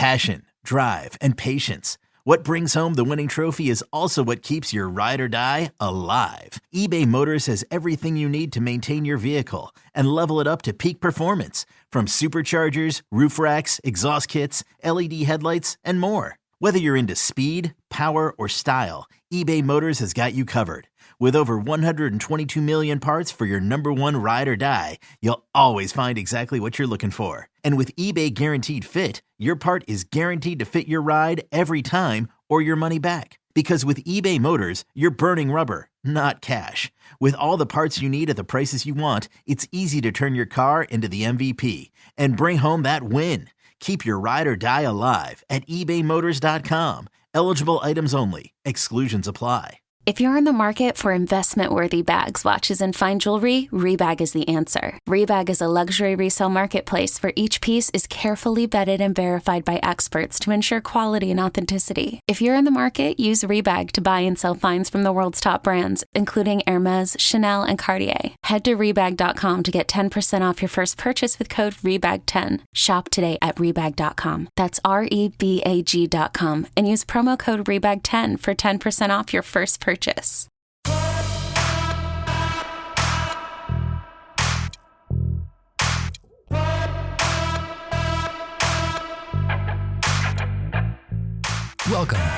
Passion, drive, and patience. What brings home the winning trophy is also what keeps your ride or die alive. eBay Motors has everything you need to maintain your vehicle and level it up to peak performance, from superchargers, roof racks, exhaust kits, LED headlights, and more. Whether you're into speed, power, or style, eBay Motors has got you covered. With over 122 million parts for your number one ride or die, you'll always find exactly what you're looking for. And with eBay Guaranteed Fit, your part is guaranteed to fit your ride every time or your money back. Because with eBay Motors, you're burning rubber, not cash. With all the parts you need at the prices you want, it's easy to turn your car into the MVP and bring home that win. Keep your ride or die alive at ebaymotors.com. Eligible items only. Exclusions apply. If you're in the market for investment-worthy bags, watches, and fine jewelry, Rebag is the answer. Rebag is a luxury resale marketplace where each piece is carefully vetted and verified by experts to ensure quality and authenticity. If you're in the market, use Rebag to buy and sell finds from the world's top brands, including Hermes, Chanel, and Cartier. Head to Rebag.com to get 10% off your first purchase with code REBAG10. Shop today at Rebag.com. That's REBAG.com. And use promo code REBAG10 for 10% off your first purchase. Welcome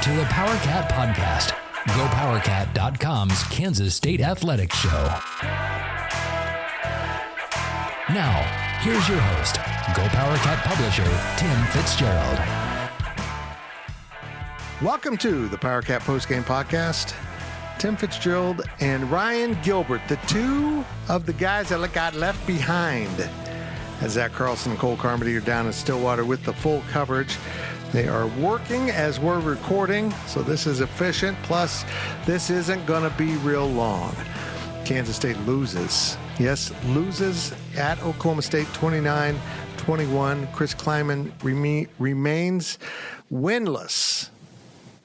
to the Powercat Podcast, GoPowercat.com's Kansas State Athletics Show. Now, here's your host, GoPowercat publisher, Tim Fitzgerald. Welcome to the Powercat Postgame Podcast. Tim Fitzgerald and Ryan Gilbert, the two of the guys that got left behind. As Zach Carlson and Cole Carmody are down in Stillwater with the full coverage. They are working as we're recording, so this is efficient. Plus, this isn't going to be real long. Kansas State loses. Yes, loses at Oklahoma State 29-21. Chris Klieman remains winless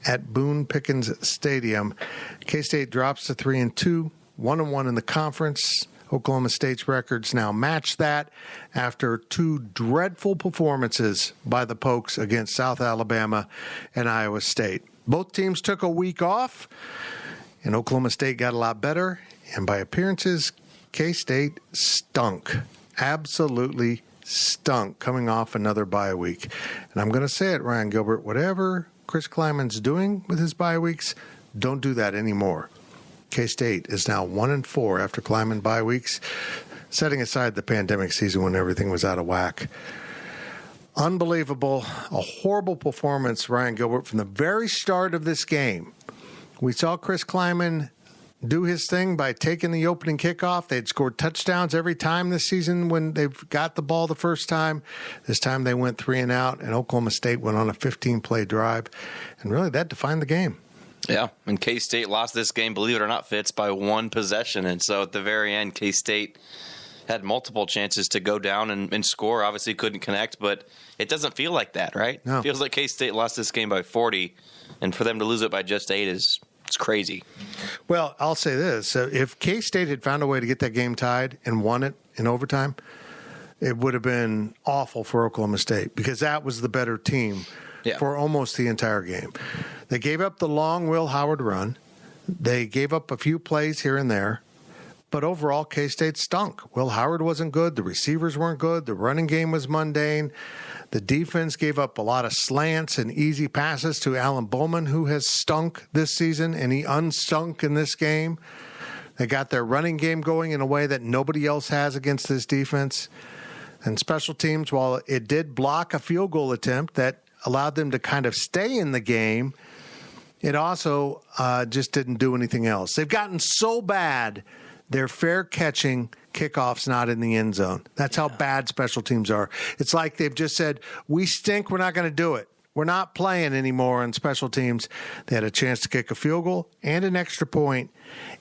at Boone Pickens Stadium. K-State drops to 3-2, 1-1 in the conference. Oklahoma State's records now match that after two dreadful performances by the Pokes against South Alabama and Iowa State. Both teams took a week off, and Oklahoma State got a lot better. And by appearances, K-State stunk. Absolutely stunk, coming off another bye week. And I'm going to say it, Ryan Gilbert, whatever Chris Klieman's doing with his bye weeks, don't do that anymore. K-State is now 1-4 after Klieman bye weeks, setting aside the pandemic season when everything was out of whack. Unbelievable, a horrible performance, Ryan Gilbert, from the very start of this game. We saw Chris Klieman do his thing by taking the opening kickoff. They'd scored touchdowns every time this season when they've got the ball the first time. This time they went 3 and out, and Oklahoma State went on a 15-play drive. And really, that defined the game. Yeah, and K-State lost this game, believe it or not, Fitz, by one possession. And so at the very end, K-State had multiple chances to go down and score. Obviously couldn't connect, but it doesn't feel like that, right? No. It feels like K-State lost this game by 40, and for them to lose it by just 8 is crazy. Well, I'll say this. If K-State had found a way to get that game tied and won it in overtime, it would have been awful for Oklahoma State because that was the better team for almost the entire game. They gave up the long Will Howard run. They gave up a few plays here and there. But overall, K-State stunk. Will Howard wasn't good. The receivers weren't good. The running game was mundane. The defense gave up a lot of slants and easy passes to Alan Bowman, who has stunk this season, and he unstunk in this game. They got their running game going in a way that nobody else has against this defense. And special teams, while it did block a field goal attempt that allowed them to kind of stay in the game, it also just didn't do anything else. They've gotten so bad, they're fair catching kickoffs not in the end zone. That's how bad special teams are. It's like they've just said, we stink, we're not going to do it. We're not playing anymore on special teams. They had a chance to kick a field goal and an extra point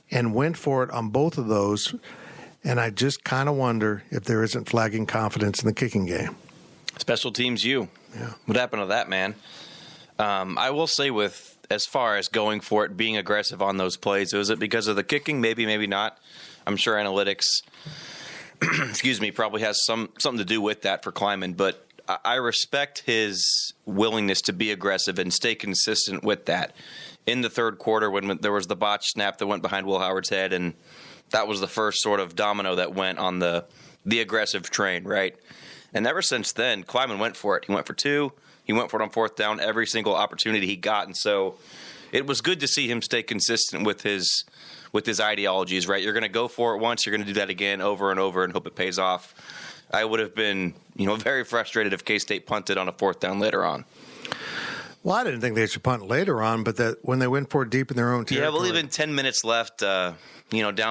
and went for it on both of those. And I just kind of wonder if there isn't flagging confidence in the kicking game. Special teams, Yeah. What happened to that, man? I will say with as far as going for it, being aggressive on those plays, was it because of the kicking? Maybe, maybe not. I'm sure analytics, probably has something to do with that for Klieman. But I respect his willingness to be aggressive and stay consistent with that. In the third quarter, when there was the botched snap that went behind Will Howard's head, and that was the first sort of domino that went on the aggressive train, right? And ever since then, Kleiman went for it. He went for 2. He went for it on fourth down every single opportunity he got. And so it was good to see him stay consistent with his ideologies, right? You're going to go for it once. You're going to do that again over and over and hope it pays off. I would have been, very frustrated if K-State punted on a fourth down later on. Well, I didn't think they should punt later on, but that when they went for it deep in their own territory. Yeah, well, even 10 minutes left, down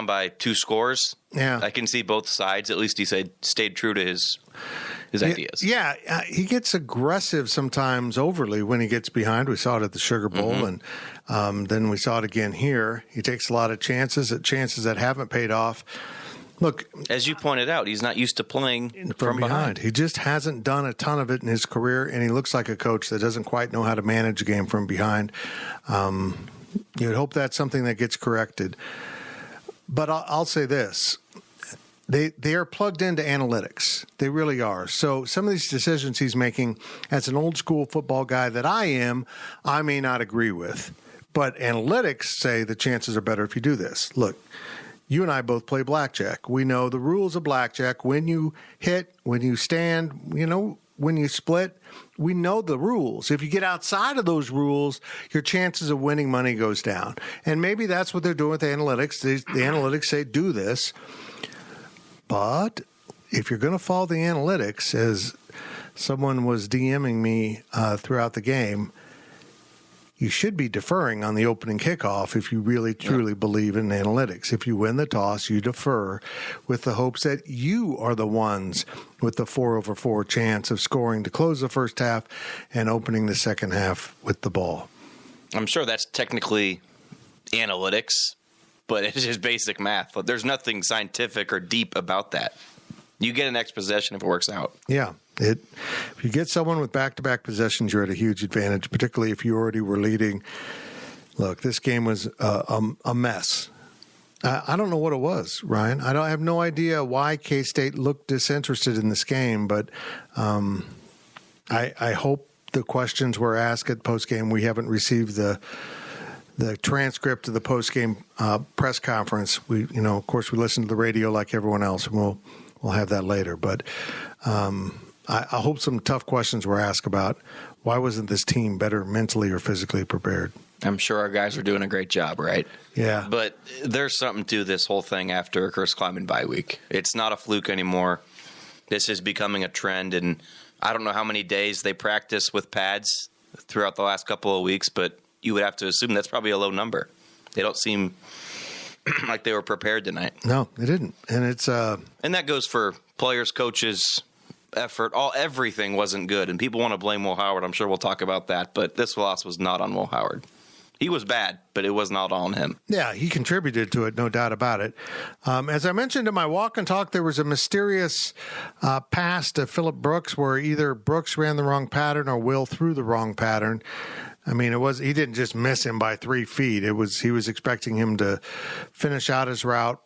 by 2 scores. Yeah. I can see both sides. At least he stayed true to his ideas. Yeah, he gets aggressive sometimes overly when he gets behind. We saw it at the Sugar Bowl, and then we saw it again here. He takes a lot of chances that haven't paid off. Look, as you pointed out, he's not used to playing from behind. He just hasn't done a ton of it in his career, and he looks like a coach that doesn't quite know how to manage a game from behind. You'd hope that's something that gets corrected. But I'll say this. They are plugged into analytics. They really are. So some of these decisions he's making, as an old school football guy that I may not agree with. But analytics say the chances are better if you do this. Look, you and I both play blackjack. We know the rules of blackjack. When you hit, when you stand, when you split, we know the rules. If you get outside of those rules, your chances of winning money goes down. And maybe that's what they're doing with the analytics. The analytics say do this. But if you're going to follow the analytics, as someone was DMing me throughout the game, you should be deferring on the opening kickoff if you really, truly believe in analytics. If you win the toss, you defer with the hopes that you are the ones with the 4/4 chance of scoring to close the first half and opening the second half with the ball. I'm sure that's technically analytics, but it's just basic math. There's nothing scientific or deep about that. You get an next possession if it works out. Yeah. If you get someone with back-to-back possessions, you're at a huge advantage, particularly if you already were leading. Look, this game was a mess. I don't know what it was, Ryan. I have no idea why K-State looked disinterested in this game, but I hope the questions were asked at postgame. We haven't received the transcript of the postgame press conference. We, of course, we listen to the radio like everyone else, and we'll have that later. But I hope some tough questions were asked about why wasn't this team better mentally or physically prepared. I'm sure our guys are doing a great job, right? Yeah. But there's something to this whole thing after Chris Kleiman bye week. It's not a fluke anymore. This is becoming a trend, and I don't know how many days they practice with pads throughout the last couple of weeks, but you would have to assume that's probably a low number. They don't seem like they were prepared tonight. No, they didn't. And it's and that goes for players, coaches, effort. Everything wasn't good, and people want to blame Will Howard. I'm sure we'll talk about that, but this loss was not on Will Howard. He was bad, but it was not on him. Yeah, he contributed to it, no doubt about it. As I mentioned in my walk and talk, there was a mysterious pass to Phillip Brooks where either Brooks ran the wrong pattern or Will threw the wrong pattern. I mean, he didn't just miss him by 3 feet. He was expecting him to finish out his route.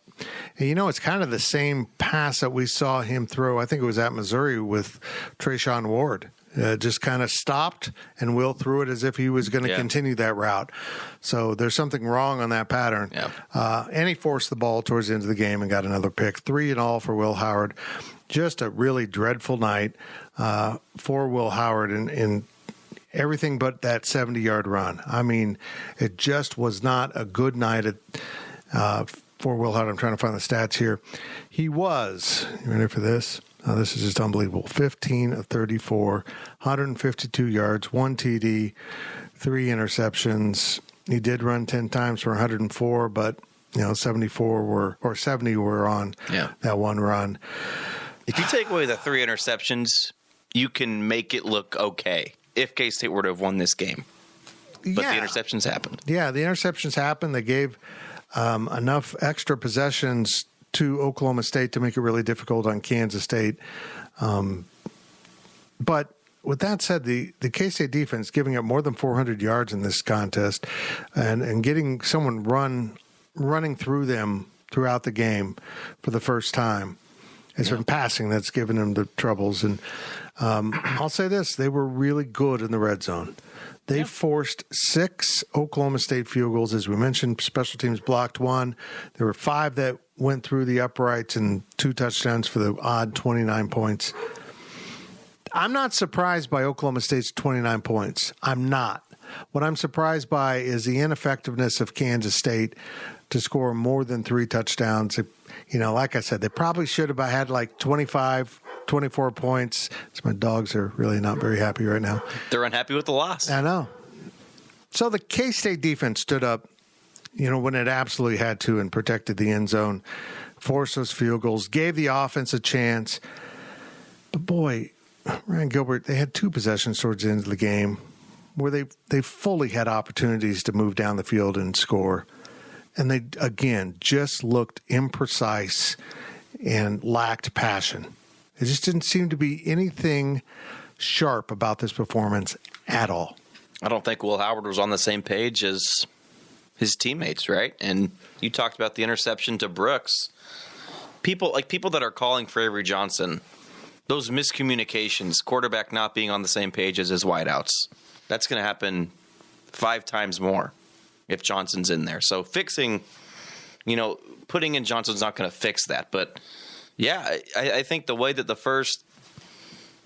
And, it's kind of the same pass that we saw him throw. I think it was at Missouri with Treshaun Ward. Just kind of stopped, and Will threw it as if he was going to continue that route. So there's something wrong on that pattern. Yeah. And he forced the ball towards the end of the game and got another pick. 3 in all for Will Howard. Just a really dreadful night for Will Howard in everything but that 70-yard run. I mean, it just was not a good night for Will Howard. I'm trying to find the stats here. He was, you ready for this? This is just unbelievable. 15 of 34, 152 yards, 1 TD, 3 interceptions. He did run 10 times for 104, but 70 were on that one run. If you take away the 3 interceptions, you can make it look okay if K-State were to have won this game. But the interceptions happened. Yeah, the interceptions happened. They gave enough extra possessions to Oklahoma State to make it really difficult on Kansas State. But with that said, the K-State defense giving up more than 400 yards in this contest and getting someone running through them throughout the game for the first time It's been passing that's given them the troubles. And I'll say this, they were really good in the red zone. They forced 6 Oklahoma State field goals. As we mentioned, special teams blocked 1. There were 5 that went through the uprights and 2 touchdowns for the odd 29 points. I'm not surprised by Oklahoma State's 29 points. I'm not. What I'm surprised by is the ineffectiveness of Kansas State to score more than 3 touchdowns. You know, like I said, they probably should have had like 25, 24 points. So my dogs are really not very happy right now. They're unhappy with the loss. I know. So the K-State defense stood up, you know, when it absolutely had to and protected the end zone, forced those field goals, gave the offense a chance. But boy, Ryan Gilbert, they had 2 possessions towards the end of the game where they fully had opportunities to move down the field and score. And they, again, just looked imprecise and lacked passion. It just didn't seem to be anything sharp about this performance at all. I don't think Will Howard was on the same page as his teammates, right? And you talked about the interception to Brooks. People that are calling for Avery Johnson, those miscommunications, quarterback not being on the same page as his wideouts, that's going to happen 5 times more if Johnson's in there. So fixing, putting in Johnson's not going to fix that. But, yeah, I think the way that the first,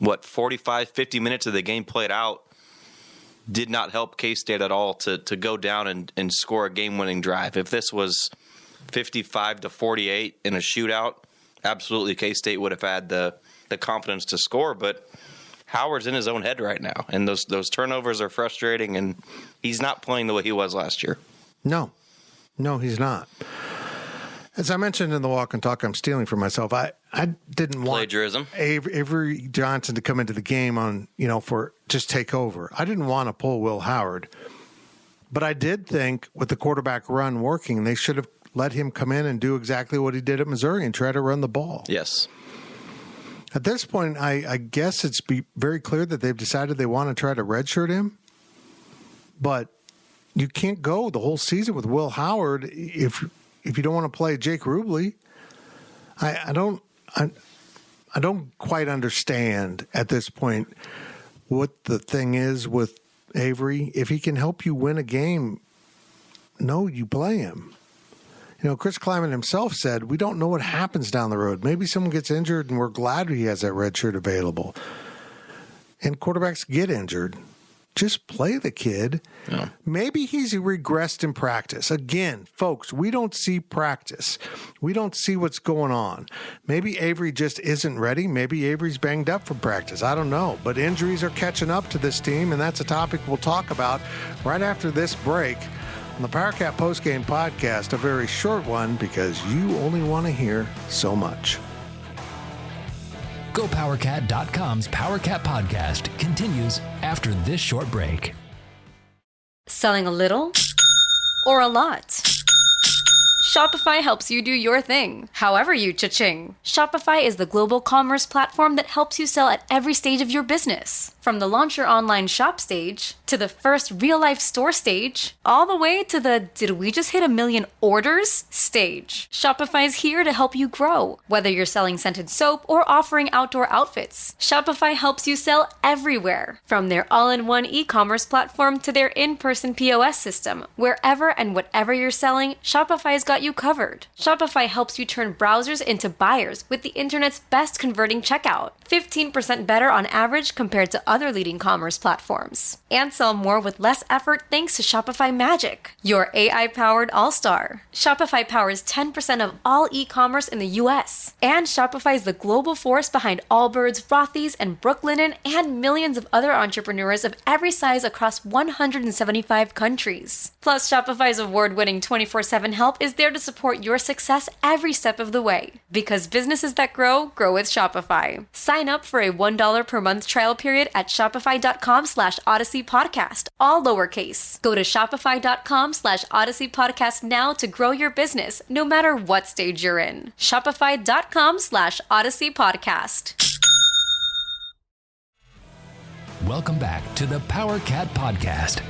45, 50 minutes of the game played out did not help K-State at all to go down and score a game-winning drive. If this was 55-48 in a shootout, absolutely K-State would have had the confidence to score. But Howard's in his own head right now, and those turnovers are frustrating, and he's not playing the way he was last year. No, he's not. As I mentioned in the walk and talk, I'm stealing from myself. I didn't want plagiarism. Avery Johnson to come into the game on, for just take over. I didn't want to pull Will Howard, but I did think with the quarterback run working, they should have let him come in and do exactly what he did at Missouri and try to run the ball. Yes. At this point, I guess it's very clear that they've decided they want to try to redshirt him, but you can't go the whole season with Will Howard if you don't want to play Jake Rubley. I don't quite understand at this point what the thing is with Avery. If he can help you win a game, no, you play him. Chris Kleiman himself said, we don't know what happens down the road. Maybe someone gets injured and we're glad he has that red shirt available. And quarterbacks get injured. Just play the kid. Yeah. Maybe he's regressed in practice. Again, folks, we don't see practice. We don't see what's going on. Maybe Avery just isn't ready. Maybe Avery's banged up from practice. I don't know. But injuries are catching up to this team, and that's a topic we'll talk about right after this break on the Powercat Postgame Podcast, a very short one because you only want to hear so much. GoPowercat.com's Powercat Podcast continues after this short break. Selling a little or a lot? Shopify helps you do your thing, however you cha-ching. Shopify is the global commerce platform that helps you sell at every stage of your business. From the launch your online shop stage, to the first real-life store stage, all the way to the did we just hit 1 million orders stage. Shopify's here to help you grow. Whether you're selling scented soap or offering outdoor outfits, Shopify helps you sell everywhere. From their all-in-one e-commerce platform to their in-person POS system, wherever and whatever you're selling, Shopify's got you covered. Shopify helps you turn browsers into buyers with the internet's best converting checkout. 15% better on average compared to other leading commerce platforms. And sell more with less effort thanks to Shopify Magic, your AI-powered all-star. Shopify powers 10% of all e-commerce in the US. And Shopify is the global force behind Allbirds, Rothy's, and Brooklinen, and millions of other entrepreneurs of every size across 175 countries. Plus, Shopify's award-winning 24/7 help is there to support your success every step of the way. Because businesses that grow with Shopify. Sign up for a $1 per month trial period at shopify.com/Odyssey Podcast, all lowercase. Go to shopify.com/Odyssey Podcast now to grow your business, no matter what stage you're in. Shopify.com/Odyssey Podcast. Welcome back to the Powercat Podcast.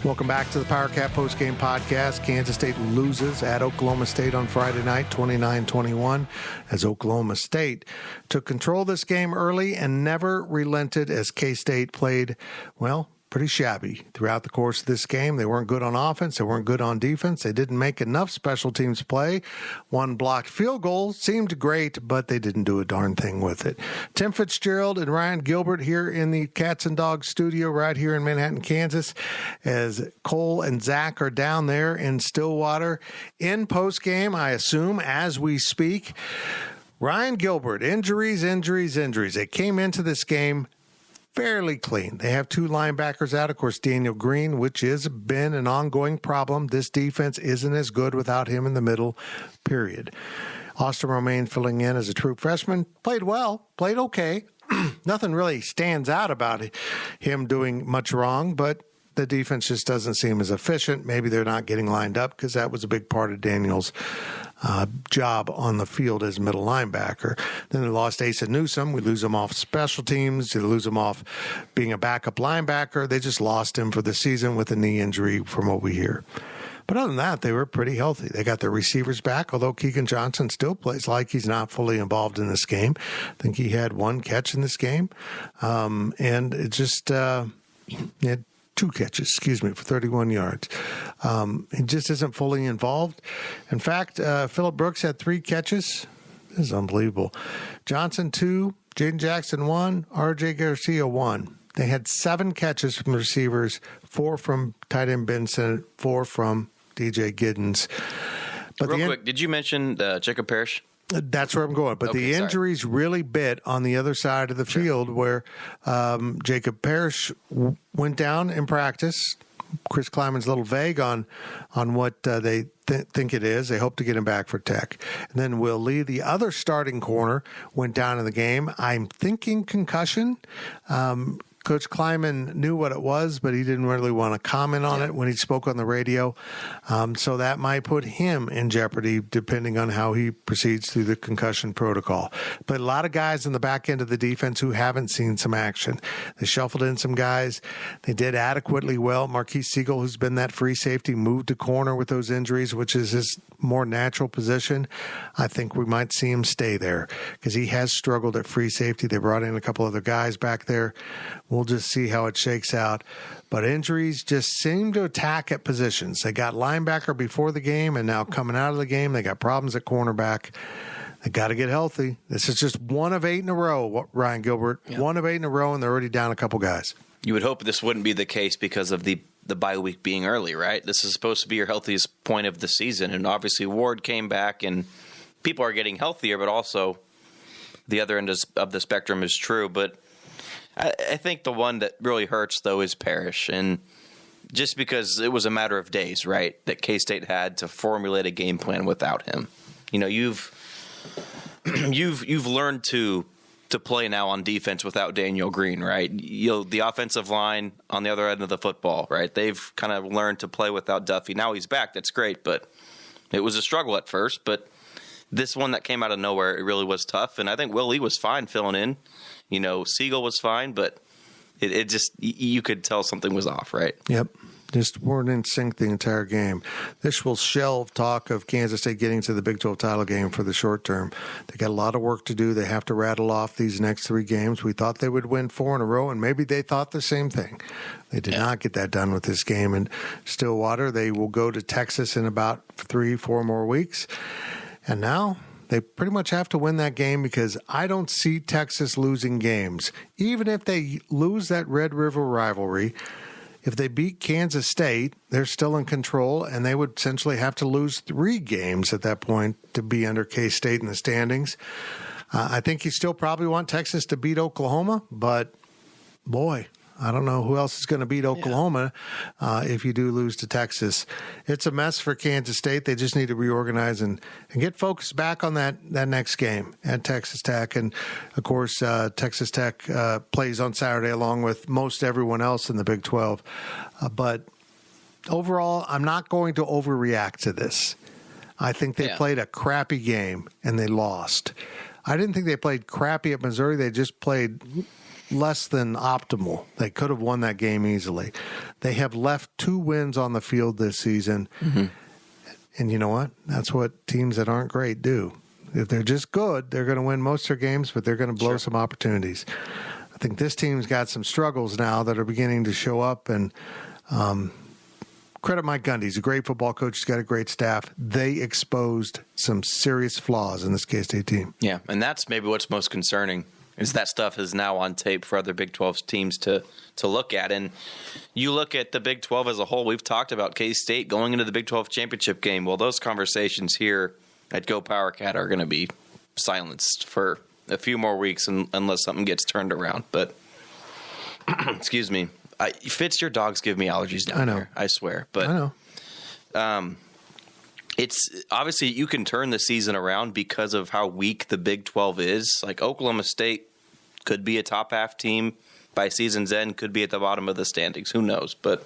Welcome back to the Powercat Postgame Podcast. Kansas State loses at Oklahoma State on Friday night, 29-21, as Oklahoma State took control of this game early and never relented as K-State played, well, pretty shabby throughout the course of this game. They weren't good on offense. They weren't good on defense. They didn't make enough special teams play. One blocked field goal seemed great, but they didn't do a darn thing with it. Tim Fitzgerald and Ryan Gilbert here in the Cats and Dogs studio right here in Manhattan, Kansas, as Cole and Zach are down there in Stillwater in postgame, I assume, as we speak. Ryan Gilbert, injuries. They came into this game fairly clean. They have two linebackers out. Of course, Daniel Green, which has been an ongoing problem. This defense isn't as good without him in the middle, period. Austin Romaine filling in as a true freshman. Played well, played okay. Nothing really stands out about him doing much wrong, but the defense just doesn't seem as efficient. Maybe they're not getting lined up because that was a big part of Daniel's job on the field as middle linebacker. Then they lost Asa Newsome. We lose him off special teams. They lose him off being a backup linebacker. They just lost him for the season with a knee injury from what we hear. But other than that, they were pretty healthy. They got their receivers back, although Keegan Johnson still plays like he's not fully involved in this game. I think he had one catch in this game. And it just he had two catches, for 31 yards. He just isn't fully involved. In fact, Phillip Brooks had 3 catches. This is unbelievable. Johnson, 2. Jaden Jackson, 1. R.J. Garcia, 1. They had 7 catches from the receivers, 4 from tight end Benson, 4 from DJ Giddens. But real quick, did you mention Jacob Parrish? That's where I'm going. But the injuries really bit on the other side of the field where Jacob Parrish went down in practice. Chris Kleiman's a little vague on what they think it is. They hope to get him back for Tech. And then Will Lee, the other starting corner, went down in the game. I'm thinking concussion. Coach Kleiman knew what it was, but he didn't really want to comment on it when he spoke on the radio. So that might put him in jeopardy depending on how he proceeds through the concussion protocol. But a lot of guys in the back end of the defense who haven't seen some action. They shuffled in some guys. They did adequately well. Marquise Siegel, who's been that free safety, moved to corner with those injuries, which is his more natural position. I think we might see him stay there because he has struggled at free safety. They brought in a couple other guys back there. We'll just see how it shakes out. But injuries just seem to attack at positions. They got linebacker before the game, and now coming out of the game, they got problems at cornerback. They got to get healthy. This is just 1 of 8 in a row, Ryan Gilbert. Yep. 1 of 8 in a row, and they're already down a couple guys. You would hope this wouldn't be the case because of the bye week being early, right? This is supposed to be your healthiest point of the season, and obviously Ward came back, and people are getting healthier, but also the other end of the spectrum is true. But I think the one that really hurts, though, is Parrish. And just because it was a matter of days, right, that K-State had to formulate a game plan without him. You know, you've learned to play now on defense without Daniel Green, right? The offensive line on the other end of the football, right? They've kind of learned to play without Duffy. Now he's back. That's great, but it was a struggle at first. But this one that came out of nowhere, it really was tough. And I think Will Lee was fine filling in. You know, Siegel was fine, but it just, you could tell something was off, right? Yep. Just weren't in sync the entire game. This will shelve talk of Kansas State getting to the Big 12 title game for the short term. They got a lot of work to do. They have to rattle off these next 3 games. We thought they would win 4 in a row, and maybe they thought the same thing. They did not get that done with this game in Stillwater. They will go to Texas in about 3-4 more weeks. And now they pretty much have to win that game because I don't see Texas losing games. Even if they lose that Red River rivalry, if they beat Kansas State, they're still in control, and they would essentially have to lose 3 games at that point to be under K-State in the standings. I think you still probably want Texas to beat Oklahoma, but boy, I don't know who else is going to beat Oklahoma if you do lose to Texas. It's a mess for Kansas State. They just need to reorganize and get focused back on that next game at Texas Tech. And, of course, Texas Tech plays on Saturday along with most everyone else in the Big 12. But overall, I'm not going to overreact to this. I think they played a crappy game and they lost. I didn't think they played crappy at Missouri. They just played less than optimal. They could have won that game easily. They have left 2 wins on the field this season. Mm-hmm. And you know what? That's what teams that aren't great do. If they're just good, they're going to win most of their games, but they're going to blow some opportunities. I think this team's got some struggles now that are beginning to show up, and credit Mike Gundy. He's a great football coach. He's got a great staff. They exposed some serious flaws in this K-State team. Yeah, and that's maybe what's most concerning is that stuff is now on tape for other Big 12 teams to look at. And you look at the Big 12 as a whole, we've talked about K-State going into the Big 12 championship game. Well, those conversations here at Go Powercat are going to be silenced for a few more weeks unless something gets turned around. But, excuse me, Fitz, your dogs give me allergies down there, I swear. But I know. It's obviously you can turn the season around because of how weak the Big 12 is. Like Oklahoma State could be a top half team by season's end, could be at the bottom of the standings. Who knows? But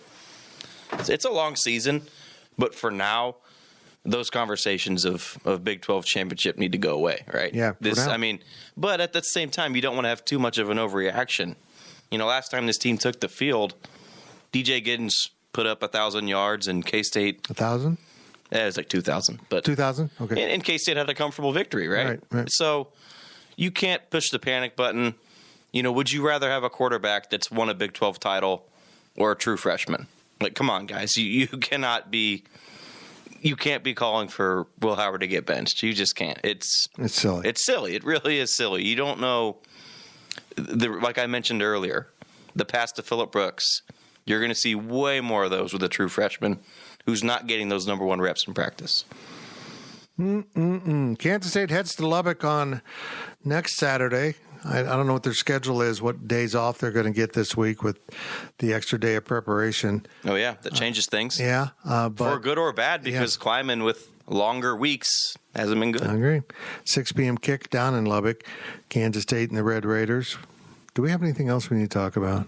it's a long season. But for now, those conversations of Big 12 championship need to go away, right? Yeah. But at the same time, you don't want to have too much of an overreaction. You know, last time this team took the field, DJ Giddens put up 1,000 yards and K-State 1,000. Yeah, it was like 2,000. But 2,000? Okay. And K-State had a comfortable victory, right? Right. So you can't push the panic button. You know, would you rather have a quarterback that's won a Big 12 title or a true freshman? Like, come on, guys. You can't be calling for Will Howard to get benched. You just can't. It's silly. It's silly. It really is silly. You don't know, like I mentioned earlier, the pass to Phillip Brooks. You're going to see way more of those with a true freshman who's not getting those number 1 reps in practice. Kansas State heads to Lubbock on next Saturday. I don't know what their schedule is, what days off they're going to get this week with the extra day of preparation. Oh, yeah. That changes things. Yeah. But for good or bad, because climbing with longer weeks hasn't been good. I agree. 6 p.m. kick down in Lubbock, Kansas State and the Red Raiders. Do we have anything else we need to talk about?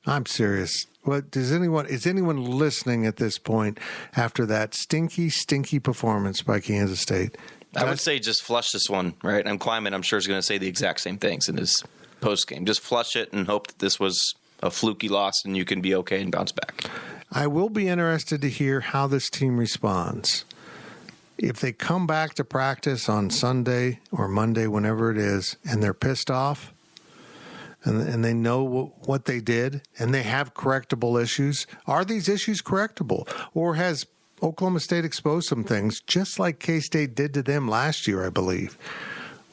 I'm serious. What is anyone listening at this point after that stinky performance by Kansas State? I would say just flush this one, right? I'm sure is going to say the exact same things in his postgame. Just flush it and hope that this was a fluky loss and you can be okay and bounce back. I will be interested to hear how this team responds. If they come back to practice on Sunday or Monday, whenever it is, and they're pissed off, and they know what they did, and they have correctable issues. Are these issues correctable? Or has Oklahoma State exposed some things, just like K-State did to them last year, I believe?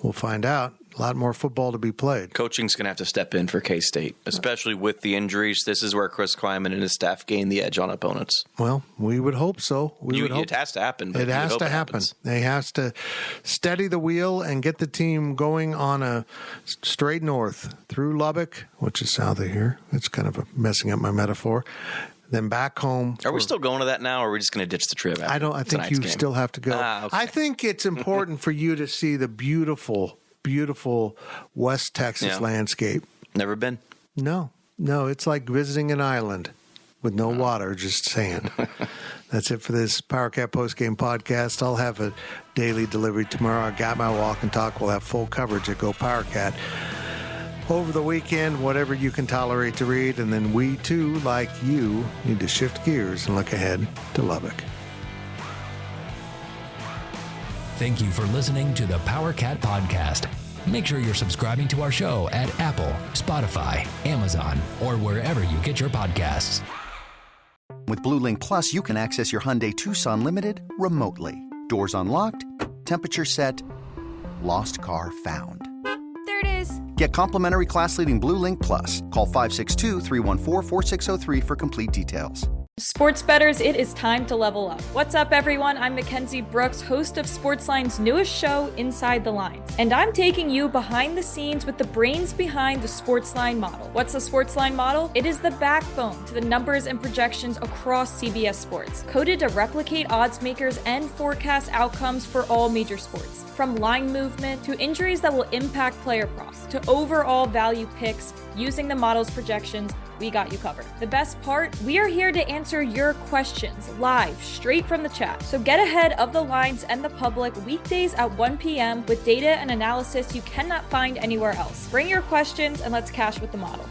We'll find out. A lot more football to be played. Coaching's going to have to step in for K-State, especially with the injuries. This is where Chris Kleiman and his staff gain the edge on opponents. Well, we would hope so. It has to happen. It has to happen. They have to steady the wheel and get the team going on a straight north through Lubbock, which is south of here. It's kind of messing up my metaphor. Then back home. Are we still going to that now, or are we just going to ditch the trip? I think you still have to go. Okay. I think it's important for you to see the beautiful West Texas landscape. Never been? No, it's like visiting an island with no water, just sand. That's it for this Powercat Postgame Podcast. I'll have a daily delivery tomorrow. I got my walk and talk. We'll have full coverage at Go Powercat over the weekend, whatever you can tolerate to read. And then we, too, like you, need to shift gears and look ahead to Lubbock. Thank you for listening to the Powercat Podcast. Make sure you're subscribing to our show at Apple, Spotify, Amazon, or wherever you get your podcasts. With Blue Link Plus, you can access your Hyundai Tucson Limited remotely. Doors unlocked, temperature set, lost car found. There it is. Get complimentary class-leading Blue Link Plus. Call 562-314-4603 for complete details. Sports bettors, it is time to level up. What's up, everyone? I'm Mackenzie Brooks, host of Sportsline's newest show, Inside the Lines. And I'm taking you behind the scenes with the brains behind the Sportsline model. What's the Sportsline model? It is the backbone to the numbers and projections across CBS Sports, coded to replicate odds makers and forecast outcomes for all major sports. From line movement to injuries that will impact player props to overall value picks, using the model's projections, we got you covered. The best part, we are here to answer your questions live, straight from the chat. So get ahead of the lines and the public weekdays at 1 p.m. with data and analysis you cannot find anywhere else. Bring your questions and let's cash with the model.